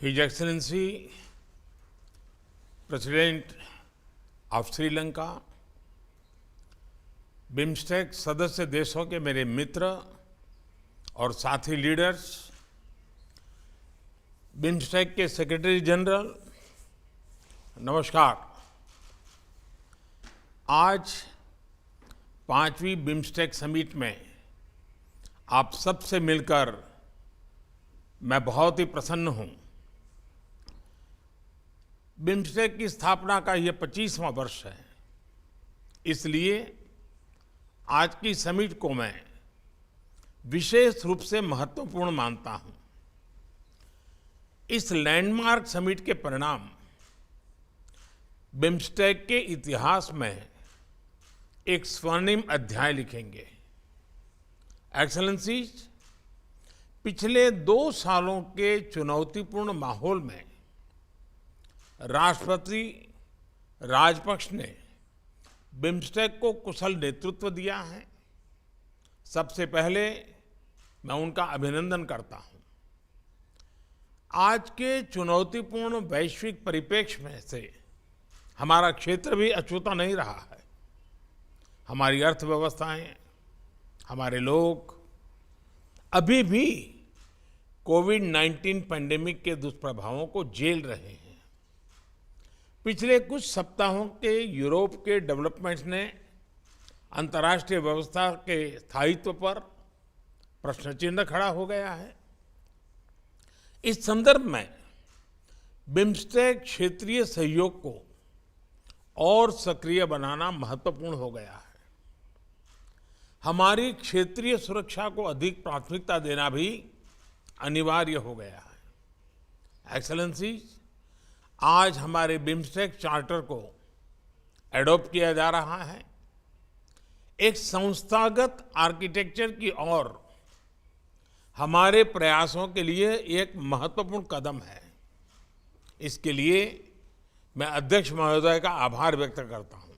His Excellency, President of Sri Lanka, BIMSTEC सदस्य देशों के मेरे मित्र और साथी लीडर्स, बिम्स्टेक के सेक्रेटरी जनरल, नमस्कार। आज 5वीं बिम्स्टेक समिट में आप सबसे मिलकर मैं बहुत ही प्रसन्न हूं। बिम्स्टेक की स्थापना का यह 25वां वर्ष है, इसलिए आज की समिट को मैं विशेष रूप से महत्वपूर्ण मानता हूं। इस लैंडमार्क समिट के परिणाम बिम्स्टेक के इतिहास में एक स्वर्णिम अध्याय लिखेंगे। एक्सेलेंसीज, पिछले 2 सालों के चुनौतीपूर्ण माहौल में राष्ट्रपति राजपक्ष ने बिम्स्टेक को कुशल नेतृत्व दिया है। सबसे पहले मैं उनका अभिनंदन करता हूं। आज के चुनौतीपूर्ण वैश्विक परिप्रेक्ष्य में से हमारा क्षेत्र भी अछूता नहीं रहा है। हमारी अर्थव्यवस्थाएं, हमारे लोग अभी भी कोविड-19 पैंडेमिक के दुष्प्रभावों को झेल रहे हैं। पिछले कुछ सप्ताहों के यूरोप के डेवलपमेंट्स ने अंतर्राष्ट्रीय व्यवस्था के स्थायित्व पर प्रश्न चिन्ह खड़ा हो गया है। इस संदर्भ में बिम्स्टेक क्षेत्रीय सहयोग को और सक्रिय बनाना महत्वपूर्ण हो गया है। हमारी क्षेत्रीय सुरक्षा को अधिक प्राथमिकता देना भी अनिवार्य हो गया है। एक्सेलेंसीज, आज हमारे बिम्स्टेक चार्टर को एडॉप्ट किया जा रहा है। एक संस्थागत आर्किटेक्चर की ओर हमारे प्रयासों के लिए एक महत्वपूर्ण कदम है। इसके लिए मैं अध्यक्ष महोदय का आभार व्यक्त करता हूं।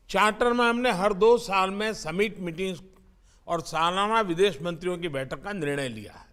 चार्टर में हमने हर 2 साल में समिट मीटिंग्स और सालाना विदेश मंत्रियों की बैठक का निर्णय लिया है।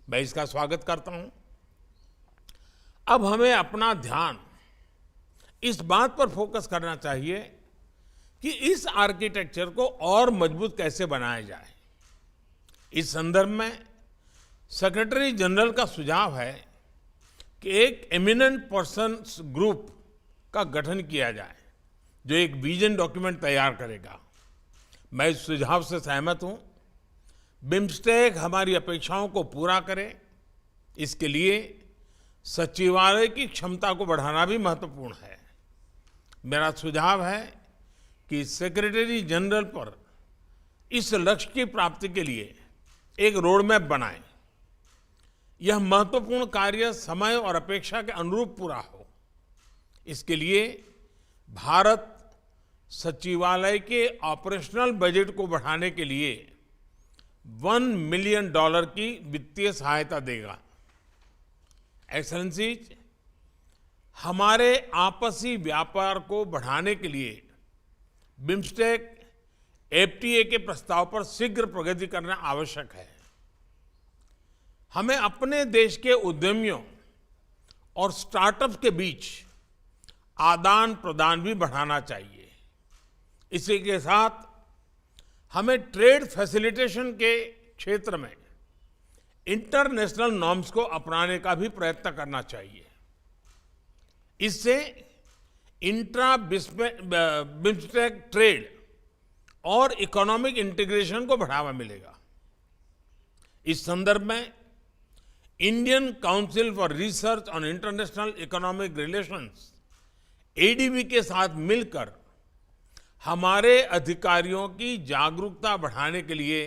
मैं इसका स्वागत करता हूं। अब हमें अपना ध्यान इस बात पर फोकस करना चाहिए कि इस आर्किटेक्चर को और मजबूत कैसे बनाया जाए। इस संदर्भ में सेक्रेटरी जनरल का सुझाव है कि एक एमिनेंट पर्सन्स ग्रुप का गठन किया जाए जो एक विजन डॉक्यूमेंट तैयार करेगा। मैं इस सुझाव से सहमत हूं। बिम्स्टेक हमारी अपेक्षाओं को पूरा करे, इसके लिए सचिवालय की क्षमता को बढ़ाना भी महत्वपूर्ण है। मेरा सुझाव है कि सेक्रेटरी जनरल पर इस लक्ष्य की प्राप्ति के लिए एक रोड मैप बनाएं। यह महत्वपूर्ण कार्य समय और अपेक्षा के अनुरूप पूरा हो। इसके लिए भारत सचिवालय के ऑपरेशनल बजट को बढ़ाने के लिए $1 मिलियन की वित्तीय सहायता देगा। एक्सेलेंसीज, हमारे आपसी व्यापार को बढ़ाने के लिए बिम्स्टेक एफटीए के प्रस्ताव पर शीघ्र प्रगति करना आवश्यक है। हमें अपने देश के उद्यमियों और स्टार्टअप्स के बीच आदान प्रदान भी बढ़ाना चाहिए। इसी के साथ हमें ट्रेड फैसिलिटेशन के क्षेत्र में इंटरनेशनल नॉर्म्स को अपनाने का भी प्रयत्न करना चाहिए। इससे इंट्रा बिम्स्टेक ट्रेड और इकोनॉमिक इंटीग्रेशन को बढ़ावा मिलेगा। इस संदर्भ में Indian council for research on international economic relations ADB के साथ मिलकर हमारे अधिकारियों की जागरूकता बढ़ाने के लिए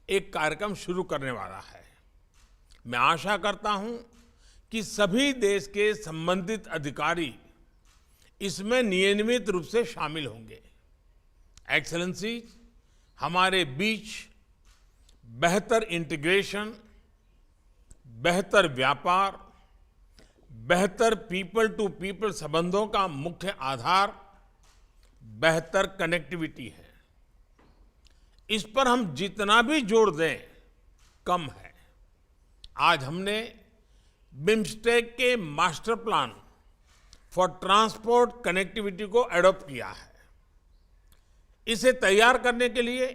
एक कार्यक्रम शुरू करने वाला है। मैं आशा करता हूं कि सभी देश के संबंधित अधिकारी इसमें नियमित रूप से शामिल होंगे। एक्सेलेंसीज, हमारे बीच बेहतर इंटीग्रेशन, बेहतर व्यापार, बेहतर पीपल टू पीपल संबंधों का मुख्य आधार बेहतर कनेक्टिविटी है। इस पर हम जितना भी जोर दें कम है। आज हमने बिम्स्टेक के master plan for transport connectivity को एडॉप्ट किया है। इसे तैयार करने के लिए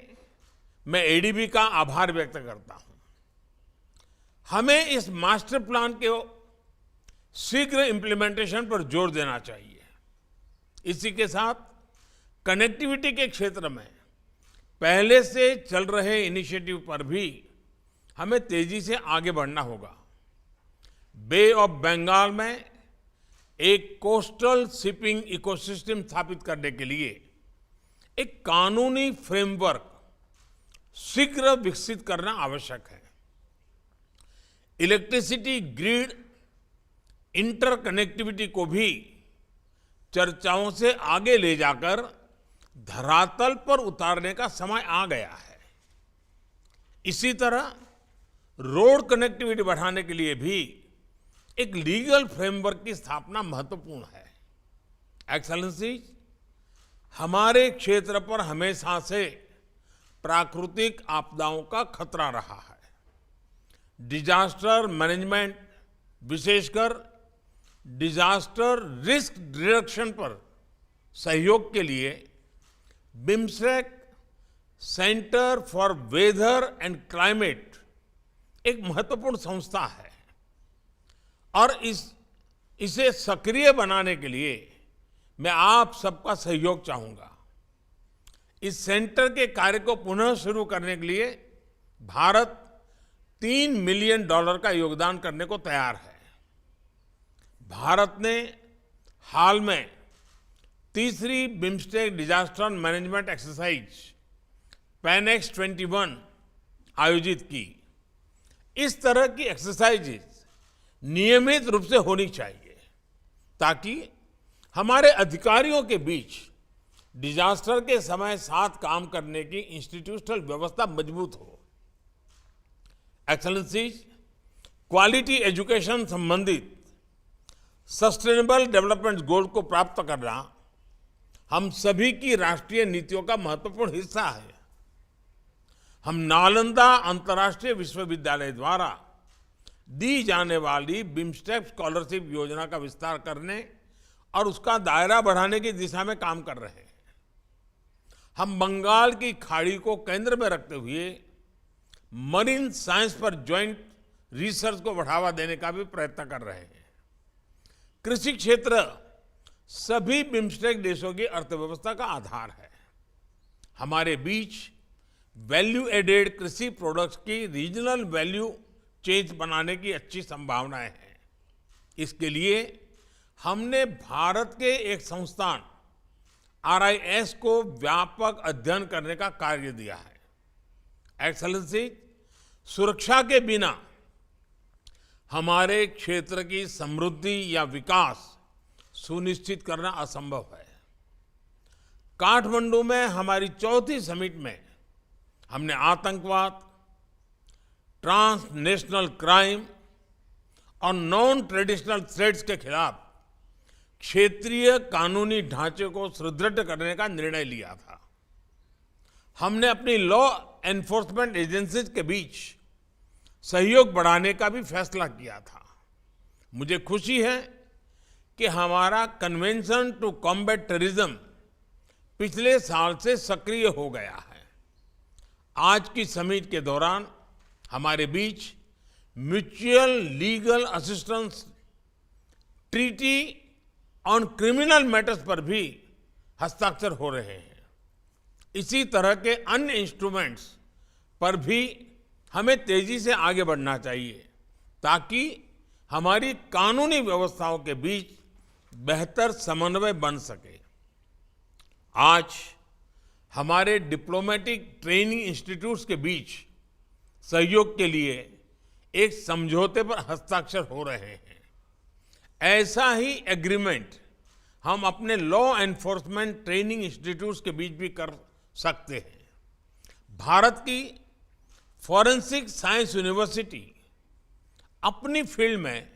मैं एडीबी का आभार व्यक्त करता हूं। हमें इस मास्टर प्लान के शीघ्र इंप्लीमेंटेशन पर जोर देना चाहिए। इसी के साथ कनेक्टिविटी के क्षेत्र में पहले से चल रहे इनिशिएटिव पर भी हमें तेजी से आगे बढ़ना होगा। बे ऑफ बंगाल में एक कोस्टल शिपिंग इकोसिस्टम स्थापित करने के लिए एक कानूनी फ्रेमवर्क शीघ्र विकसित करना आवश्यक है। इलेक्ट्रिसिटी ग्रिड इंटरकनेक्टिविटी को भी चर्चाओं से आगे ले जाकर धरातल पर उतारने का समय आ गया है। इसी तरह रोड कनेक्टिविटी बढ़ाने के लिए भी एक लीगल फ्रेमवर्क की स्थापना महत्वपूर्ण है। एक्सेलेंसीज, हमारे क्षेत्र पर हमेशा से प्राकृतिक आपदाओं का खतरा रहा है। डिजास्टर मैनेजमेंट, विशेषकर डिजास्टर रिस्क रिडक्शन पर सहयोग के लिए BIMSTEC centre for weather and climate एक महत्वपूर्ण संस्था है और इसे सक्रिय बनाने के लिए मैं आप सबका सहयोग चाहूंगा। इस सेंटर के कार्य को पुनः शुरू करने के लिए भारत $3 मिलियन का योगदान करने को तैयार है। भारत ने हाल में तीसरी बिम्स्टेक डिजास्टर मैनेजमेंट एक्सरसाइज पैनेक्स 21 आयोजित की। इस तरह की एक्सरसाइजेज नियमित रूप से होनी चाहिए ताकि हमारे अधिकारियों के बीच डिजास्टर के समय साथ काम करने की इंस्टीट्यूशनल व्यवस्था मजबूत हो। एक्सेलेंसीज, क्वालिटी एजुकेशन संबंधित सस्टेनेबल डेवलपमेंट गोल को प्राप्त करना हम सभी की राष्ट्रीय नीतियों का महत्वपूर्ण हिस्सा है। हम नालंदा अंतर्राष्ट्रीय विश्वविद्यालय द्वारा दी जाने वाली बिम्स्टेक स्कॉलरशिप योजना का विस्तार करने और उसका दायरा बढ़ाने की दिशा में काम कर रहे हैं। हम बंगाल की खाड़ी को केंद्र में रखते हुए मरीन साइंस पर ज्वाइंट रिसर्च को बढ़ावा देने का भी प्रयत्न कर रहे हैं। कृषि क्षेत्र सभी बिम्स्टेक देशों की अर्थव्यवस्था का आधार है। हमारे बीच वैल्यू एडेड कृषि प्रोडक्ट्स की रीजनल वैल्यू चेन बनाने की अच्छी संभावनाएं हैं। इसके लिए हमने भारत के एक संस्थान RIS को व्यापक अध्ययन करने का कार्य दिया है। एक्सेलेंसी, सुरक्षा के बिना हमारे क्षेत्र की समृद्धि या विकास सुनिश्चित करना असंभव है। काठमांडू में हमारी चौथी समिट में हमने आतंकवाद, ट्रांसनेशनल क्राइम और नॉन ट्रेडिशनल थ्रेट्स के खिलाफ क्षेत्रीय कानूनी ढांचे को सुदृढ़ करने का निर्णय लिया था। हमने अपनी लॉ एनफोर्समेंट एजेंसीज के बीच सहयोग बढ़ाने का भी फैसला किया था। मुझे खुशी है कि हमारा कन्वेंशन टू कॉम्बैट टेररिज्म पिछले साल से सक्रिय हो गया है। आज की समिट के दौरान हमारे बीच mutual legal assistance treaty on criminal matters पर भी हस्ताक्षर हो रहे हैं। इसी तरह के अन्य इंस्ट्रूमेंट्स पर भी हमें तेजी से आगे बढ़ना चाहिए ताकि हमारी कानूनी व्यवस्थाओं के बीच बेहतर समन्वय बन सके। आज हमारे डिप्लोमेटिक ट्रेनिंग इंस्टीट्यूट्स के बीच सहयोग के लिए एक समझौते पर हस्ताक्षर हो रहे हैं। ऐसा ही एग्रीमेंट हम अपने लॉ एनफोर्समेंट ट्रेनिंग इंस्टीट्यूट्स के बीच भी कर सकते हैं। भारत की फॉरेंसिक साइंस यूनिवर्सिटी अपनी फील्ड में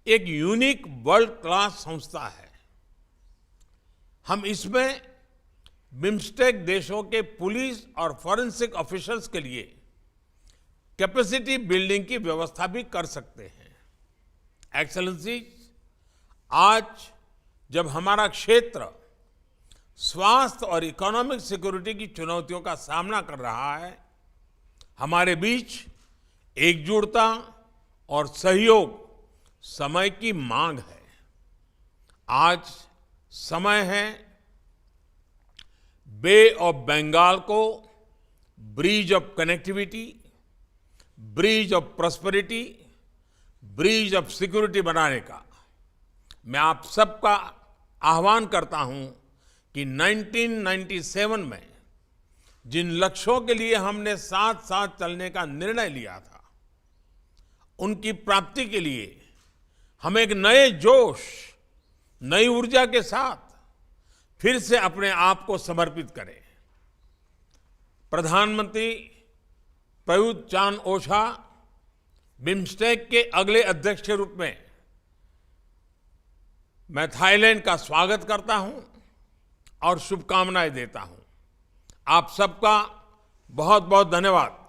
एक यूनिक वर्ल्ड क्लास संस्था है। हम इसमें बिम्स्टेक देशों के पुलिस और फॉरेंसिक ऑफिसर्स के लिए कैपेसिटी बिल्डिंग की व्यवस्था भी कर सकते हैं। एक्सेलेंसीज, आज जब हमारा क्षेत्र स्वास्थ्य और इकोनॉमिक सिक्योरिटी की चुनौतियों का सामना कर रहा है, हमारे बीच एकजुटता और सहयोग समय की मांग है। आज समय है बे ऑफ बंगाल को bridge of connectivity, bridge of prosperity, bridge of security बनाने का। मैं आप सबका आह्वान करता हूं कि 1997 में जिन लक्ष्यों के लिए हमने साथ साथ चलने का निर्णय लिया था, उनकी प्राप्ति के लिए हम एक नए जोश, नई ऊर्जा के साथ फिर से अपने आप को समर्पित करें। प्रधानमंत्री प्रयुक्त चान-ओछा बिम्स्टेक के अगले अध्यक्ष के रूप में मैं थाईलैंड का स्वागत करता हूं और शुभकामनाएं देता हूं। आप सबका बहुत बहुत धन्यवाद।